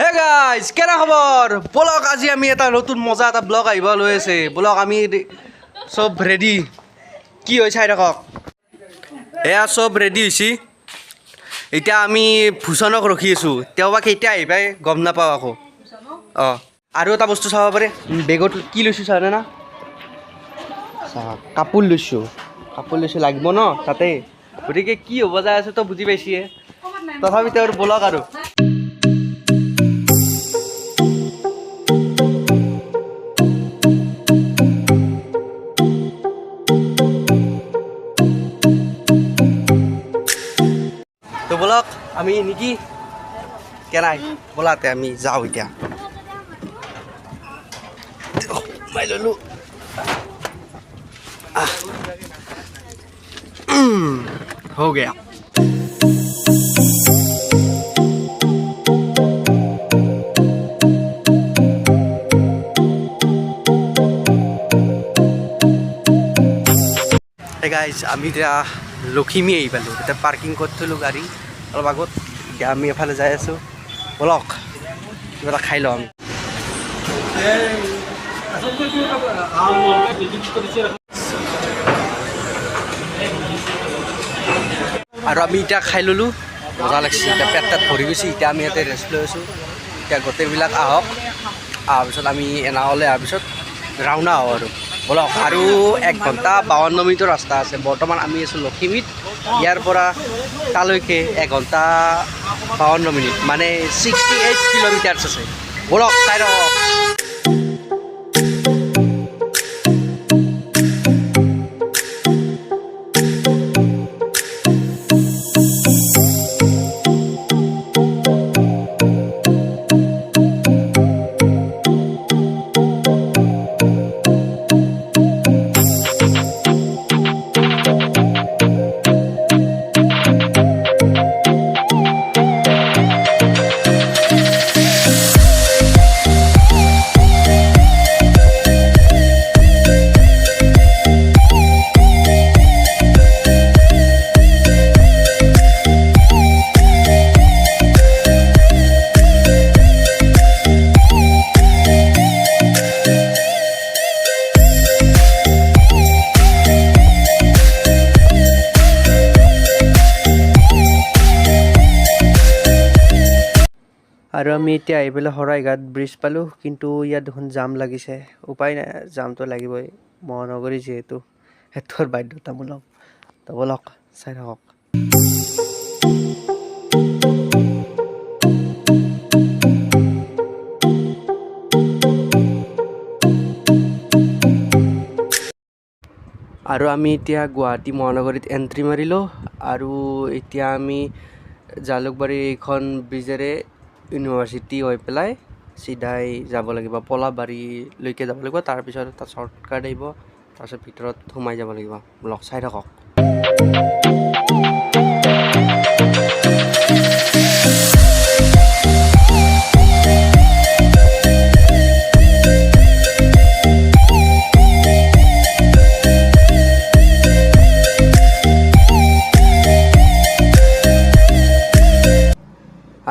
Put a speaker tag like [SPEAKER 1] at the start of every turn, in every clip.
[SPEAKER 1] Hey guys কেনে খবৰ বলক আজি আমি এটা নতুন মজা এটা ব্লগ আহিব লৈ আছে বলক আমি চব ৰেডি কি হৈ চাই থাকক এয়া চব ৰেডি হৈছে এতিয়া আমি ভূষণক ৰখি আছোঁ তেওঁ বা কেতিয়া আহি পায় গম নাপাওঁ আকৌ অঁ আৰু এটা বস্তু চাব পাৰে বেগত কি লৈছোঁ চানে না কাপোৰ লৈছোঁ লাগিব ন তাতে গতিকে কি হ'ব যায় আছে তই বুজি পাইছিয়ে তথাপি তেওঁৰ বলক আৰু তো বলক আমি নেকি কেনাই বলাতে আমি যাওঁ এতিয়া মাই ললোঁ हो गया গাইজ আমি এতিয়া লখিমী আহি পালোঁ এতিয়া পাৰ্কিং কৰি থলোঁ গাড়ী অলপ আগত এতিয়া আমি এফালে যাই আছোঁ বলক কিবা এটা খাই লওঁ আৰু আমি এতিয়া খাই ল'লোঁ মজা লাগিছে এতিয়া পেট তাত ভৰি গৈছে এতিয়া আমি ইয়াতে ৰেষ্ট লৈ আছোঁ এতিয়া গোটেইবিলাক আহক অহাৰ পিছত আমি এনাৱলৈ অহাৰ পিছত ৰাওনা হওঁ আৰু বলক আৰু 1 ঘণ্টা 52 মিনিটৰ ৰাস্তা আছে বৰ্তমান আমি আছোঁ লখিমীত ইয়াৰ পৰা তালৈকে 1 ঘণ্টা 52 মিনিট মানে 68 কিলোমিটাৰ্ছ আছে বলক চাই থাকক আৰু আমি এতিয়া আহি পেলাই শৰাইঘাট ব্ৰিজ পালোঁ কিন্তু ইয়াত দেখোন জাম লাগিছে উপায় নাই জামটো লাগিবই মহানগৰী যিহেতু সেইটো বাধ্যতামূলক তো বলক চাই থাকক আৰু আমি এতিয়া গুৱাহাটী মহানগৰীত এণ্ট্ৰি মাৰিলোঁ আৰু এতিয়া আমি জালুকবাৰীৰ এইখন ব্ৰিজেৰে ইউনিভাৰ্চিটি হৈ পেলাই চিধাই যাব লাগিব পলাবাৰীলৈকে যাব লাগিব তাৰপিছত এটা শ্বৰ্টকাট আহিব তাৰপিছত ভিতৰত সোমাই যাব লাগিব ব্লগ চাই থাকক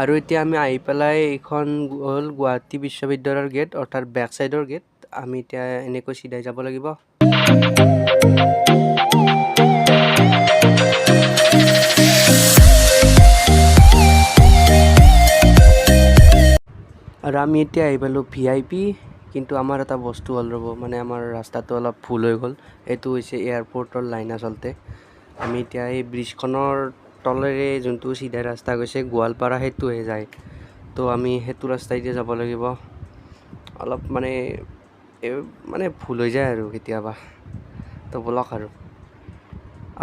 [SPEAKER 1] আৰু এতিয়া আমি আহি পেলাই এইখন হ'ল গুৱাহাটী বিশ্ববিদ্যালয়ৰ গেট অৰ্থাৎ বেক চাইডৰ গেট আমি এতিয়া এনেকৈ চিধাই যাব লাগিব আৰু আমি এতিয়া আহি পালোঁ VIP কিন্তু আমাৰ এটা বস্তু হ'ল ৰ'ব মানে আমাৰ ৰাস্তাটো অলপ ভুল হৈ গ'ল এইটো হৈছে এয়াৰপৰ্টৰ লাইন আচলতে আমি এতিয়া এই ব্ৰিজখনৰ তলেৰে যোনটো চিধা ৰাস্তা গৈছে গোৱালপাৰা সেইটোহে যায় তো আমি সেইটো ৰাস্তাই দিয়ে যাব লাগিব অলপ মানে ভুল হৈ যায় আৰু কেতিয়াবা তো বলক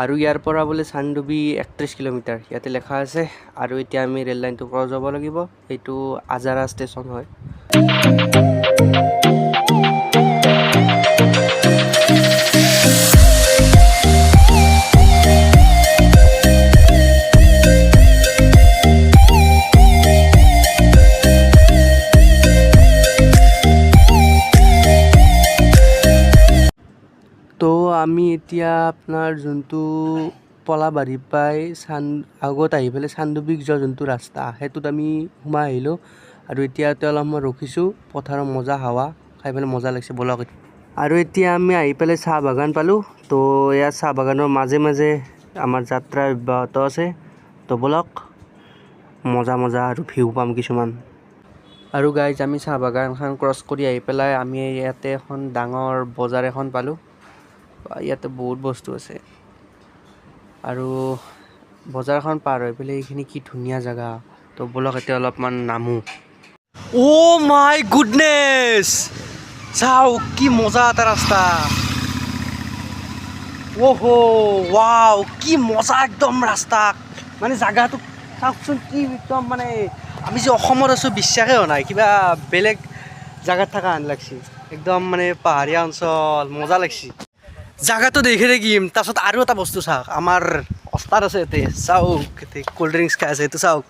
[SPEAKER 1] আৰু ইয়াৰ পৰা বোলে চানডুবি 31 কিলোমিটাৰ ইয়াতে লেখা আছে আৰু এতিয়া আমি ৰেল লাইনটো ক্ৰছ যাব লাগিব এইটো আজাৰা ষ্টেচন হয় তো আমি এতিয়া আপোনাৰ যোনটো পলাবাৰী পাই আগত আহি পেলাই চানডুবিক যোৱা যোনটো ৰাস্তা সেইটোত আমি সোমাই আহিলোঁ আৰু এতিয়াতে অলপ মই ৰখিছোঁ পথাৰৰ মজা হাৱা খাই পেলাই মজা লাগিছে ব'লক। আৰু এতিয়া আমি আহি পেলাই চাহ বাগান পালোঁ। তো ইয়াৰ চাহ বাগানৰ মাজে মাজে আমাৰ যাত্ৰা অব্যাহত আছে। তো ব'লক মজা মজা আৰু ভিউ পাম কিছুমান। আৰু গাইজ আমি চাহ বাগানখন ক্ৰছ কৰি আহি পেলাই আমি ইয়াতে এখন ডাঙৰ বজাৰ এখন পালোঁ। ইয়াতে বহুত বস্তু আছে আৰু বজাৰখন পাৰ হৈ পেলাই এইখিনি কি ধুনীয়া জেগা। তো ব'লক এতিয়া অলপমান নামো। অ' মাই গুডনেছ, চাওক কি মজা এটা ৰাস্তা। অহ' ৱাও কি মজা একদম ৰাস্তা, মানে জেগাটো চাওকচোন কি একদম মানে আমি যে অসমত আছোঁ বিশ্বাসেই হোৱা নাই, কিবা বেলেগ জেগাত থকা হেন লাগছি। একদম মানে পাহাৰীয়া অঞ্চল মজা লাগছি জেগাটো দেখি থাকিম। তাৰপিছত আৰু এটা বস্তু চাওক, আমাৰ অস্তাদ আছে ইয়াতে, চাওক ইয়াতে ক'ল্ড ড্ৰিংকছ খাই আছে। এইটো চাওক,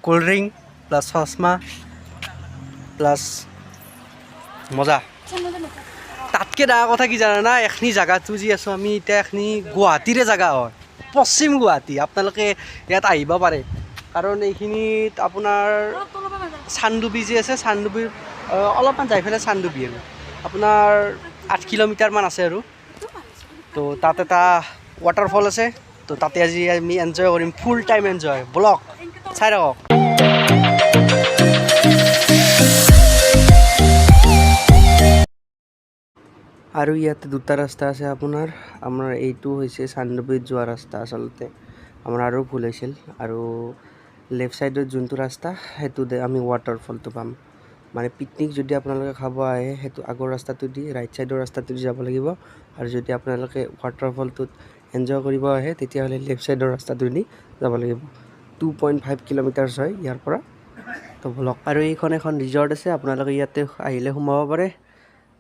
[SPEAKER 1] ক'ল্ড ড্ৰিংক প্লাছ চশমা প্লাছ মজা। তাতকৈ ডাঙৰ কথা কি জানা, এখিনি জেগাটো যি আছোঁ আমি এতিয়া, এখিনি গুৱাহাটীৰে জেগা হয়, পশ্চিম গুৱাহাটী। আপোনালোকে ইয়াত আহিব পাৰে, কাৰণ এইখিনিত আপোনাৰ চানডুবি যি আছে, চানডুবিৰ অলপমান যাই পেলাই চানডুবি আৰু আপোনাৰ 8 কিলোমিটাৰমান আছে আৰু। তো তাত এটা ৱাটাৰফল আছে। তো তাতে আজি আমি এনজয় কৰিম, ফুল টাইম এনজয়। ব'লক চাই থাকক। আৰু ইয়াতে দুটা ৰাস্তা আছে আপোনাৰ। আমাৰ এইটো হৈছে চানডুবিত যোৱা ৰাস্তা। আচলতে আমাৰ আৰু ভুল হৈছিল। আৰু লেফ্ট ছাইডত যোনটো ৰাস্তা সেইটোতে আমি ৱাটাৰফলটো পাম। মানে পিকনিক যদি আপোনালোকে খাব আহে, সেইটো আগৰ ৰাস্তাটো দি ৰাইট ছাইডৰ ৰাস্তাটো দি যাব লাগিব। আৰু যদি আপোনালোকে ৱাটাৰফলটোত এনজয় কৰিব আহে, তেতিয়াহ'লে লেফ্ট ছাইডৰ ৰাস্তাটো দি যাব লাগিব। 2.5 কিলোমিটাৰছ হয় ইয়াৰ পৰা। তো ব'লক। আৰু এইখন এখন ৰিজৰ্ট আছে, আপোনালোকে ইয়াতে আহিলে সোমাব পাৰে।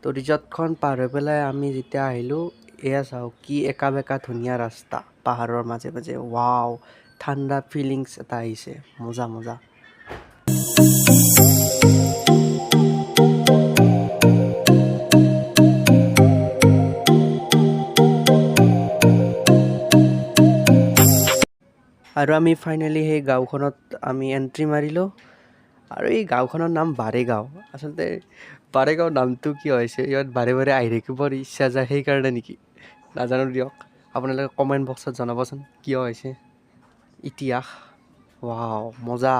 [SPEAKER 1] তো ৰিজৰ্টখন পাৰ হৈ পেলাই আমি যেতিয়া আহিলোঁ, এয়া চাওক কি একা বেকা ধুনীয়া ৰাস্তা পাহাৰৰ মাজে মাজে। ৱাও, ঠাণ্ডা ফিলিংছ এটা আহিছে, মজা মজা। আৰু আমি ফাইনেলি সেই গাঁওখনত আমি এণ্ট্ৰি মাৰিলোঁ। আৰু এই গাঁওখনৰ নাম বাৰেগাঁও। আচলতে বাৰেগাঁও নামটো কিয় হৈছে, ইয়াত বাৰে বাৰে আহি থাকিবৰ ইচ্ছা যায় সেইকাৰণে নেকি নাজানো দিয়ক। আপোনালোকে কমেণ্ট বক্সত জনাবচোন কিয় হৈছে। ইতিহাস। ৱাও মজা,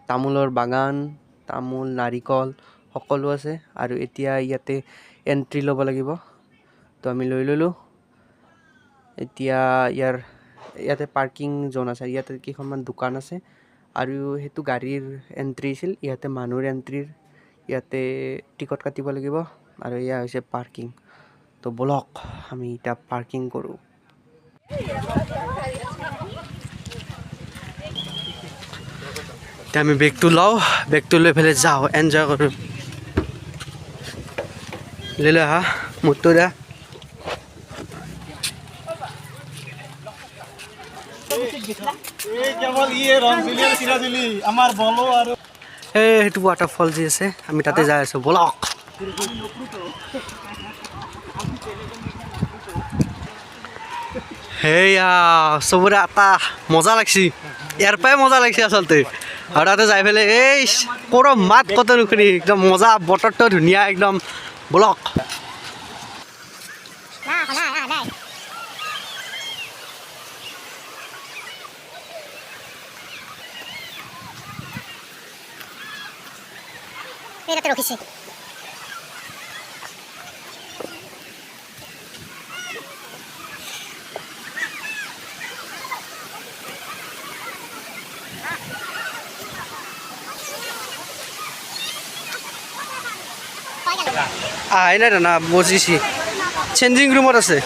[SPEAKER 1] তামোলৰ বাগান, তামোল নাৰিকল সকলো আছে। আৰু এতিয়া ইয়াতে এণ্ট্ৰি ল'ব লাগিব। তো আমি লৈ ল'লোঁ। এতিয়া ইয়াতে পাৰ্কিং জ'ন আছে, ইয়াতে কেইখনমান দোকান আছে। আৰু সেইটো গাড়ীৰ এণ্ট্ৰি আছিল, ইয়াতে মানুহৰ এণ্ট্ৰিৰ ইয়াতে টিকট কাটিব লাগিব। আৰু এয়া হৈছে পাৰ্কিং। তো ব'লক আমি এতিয়া পাৰ্কিং কৰোঁ। এতিয়া আমি বেগটো লওঁ, বেগটো লৈ পেলাই যাওঁ, এনজয় কৰোঁ। লৈ লৈ আহা মোৰটো দে। সেইটো ৱাটাৰফল যি আছে আমি তাতে যাই আছোঁ, ব'লক। সেয়া চবৰে এটা মজা লাগছি, ইয়াৰ পৰাই মজা লাগছে আচলতে। আৰু তাতে যাই পেলাই এই ক'ৰ মাত কত নুশুনি, একদম মজা, বতৰটো ধুনীয়া একদম। ব'লক।
[SPEAKER 2] ৰখিছে
[SPEAKER 1] আহাই নাই দানা, বজিছি চেঞ্জিং ৰুমত আছে।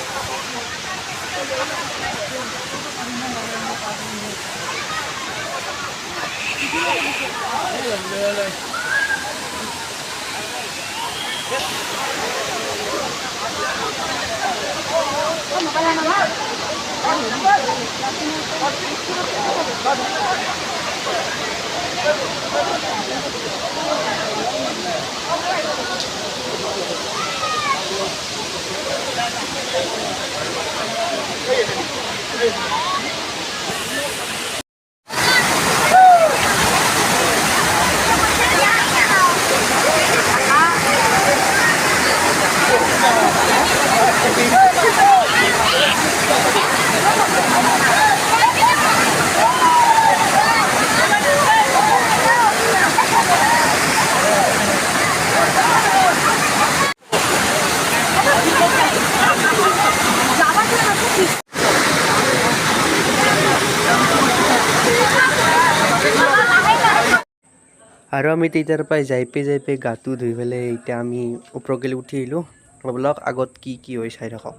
[SPEAKER 1] আৰু আমি তেতিয়াৰ পৰাই যাই পাই গাটো ধুই পেলাই এতিয়া আমি ওপৰলৈ উঠি আহিলোঁ ব'লক আগত কি হৈ চাই থাকক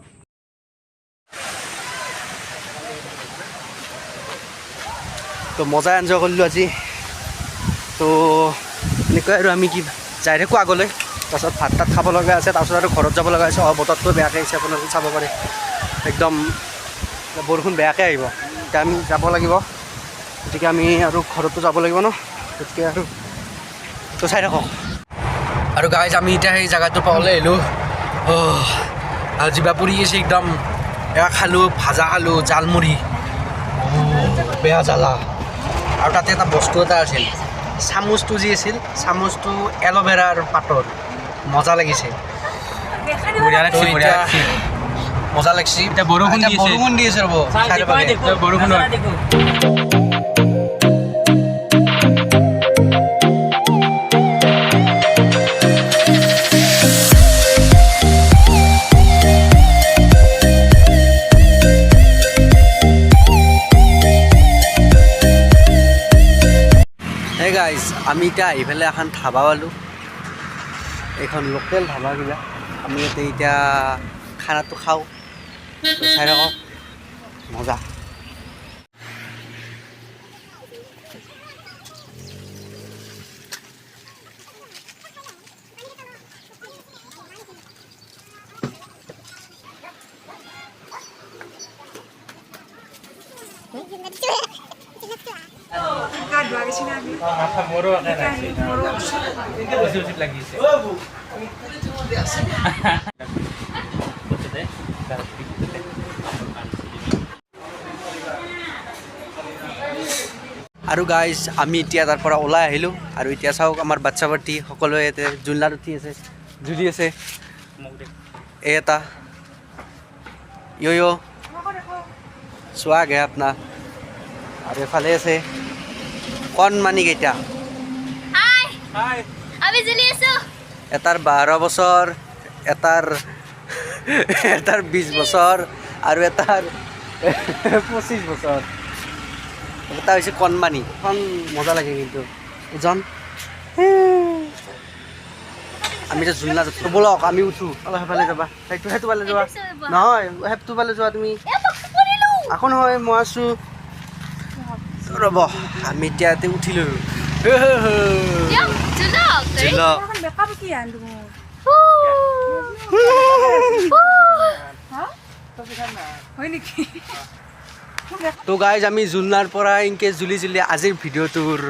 [SPEAKER 1] তো মজা এনজয় কৰিলোঁ আজি তো এনেকৈ আৰু আমি কি যাই থাকোঁ আগলৈ তাৰপিছত ভাত তাত খাব লগা আছে তাৰপিছত আৰু ঘৰত যাব লগা আছে বতৰটো বেয়াকৈ আহিছে আপোনালোকে চাব পাৰে একদম বৰষুণ বেয়াকৈ আহিব এতিয়া আমি যাব লাগিব গতিকে আমি আৰু ঘৰতো যাব লাগিব ন গতিকে আৰু তো চাই থাকক আৰু গাইজ আমি এতিয়া সেই জেগাটোৰ পৰা ওলাই আহিলোঁ আৰু জিভা পুৰি গৈছে একদম এয়া খালোঁ ভাজা খালোঁ জালমুড়ি বেয়া জ্বালা আৰু তাতে এটা বস্তু এটা আছিল চামুচটো যি আছিল চামুচটো এল'ভেৰাৰ পাতৰ মজা লাগিছে মজা লাগিছে এতিয়া বৰষুণ দি আছে ৰ'ব বৰষুণ গাইজ আমি এতিয়া আহি পেলাই এখন ধাবা পালোঁ এইখন লোকেল ধাবা কিবা আমি ইয়াতে এতিয়া খানাটো খাওঁ চাই থাকক মজা আৰু গাইজ আমি এতিয়া তাৰ পৰা ওলাই আহিলোঁ আৰু এতিয়া চাওক আমাৰ বাচ্ছা পাৰ্টি সকলোৱে ইয়াতে জুলনাত উঠি আছে জুলি আছে এই এটা ইয়ো স্বাগ হে আপোনাৰ আৰু এফালে আছে কণমানি কেইটা এটাৰ 12 বছৰ এটাৰ 20 বছৰ আৰু এটাৰ 25 বছৰ এটা হৈছে কণমানি এখন মজা লাগে কিন্তু ওজন আমি এতিয়া জুলনাত উঠো ব'লক আমি উঠো অলপ সেইফালে যাবা সেইটো ফালে যোৱা নহয় সেইটো ফালে যোৱা তুমি আকৌ নহয় মই আছোঁ ৰ'ব আমি এতিয়া ইয়াতে উঠিলোঁ তো গাইজ আমি জুলনাৰ পৰা ইনকে জুলি আজিৰ ভিডিঅ'টোৰ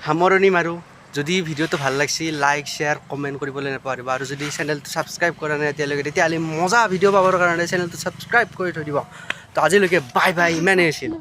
[SPEAKER 1] সামৰণি মাৰোঁ যদি ভিডিঅ'টো ভাল লাগিছে লাইক শ্বেয়াৰ কমেণ্ট কৰিবলৈ নাপাহৰিব আৰু যদি চেনেলটো ছাবস্ক্ৰাইব কৰা নাই তেতিয়াহ'লে মজা ভিডিঅ' পাবৰ কাৰণে চেনেলটো ছাবস্ক্ৰাইব কৰি থৈ দিব তো আজিলৈকে বাই বাই ইমানেই আছিল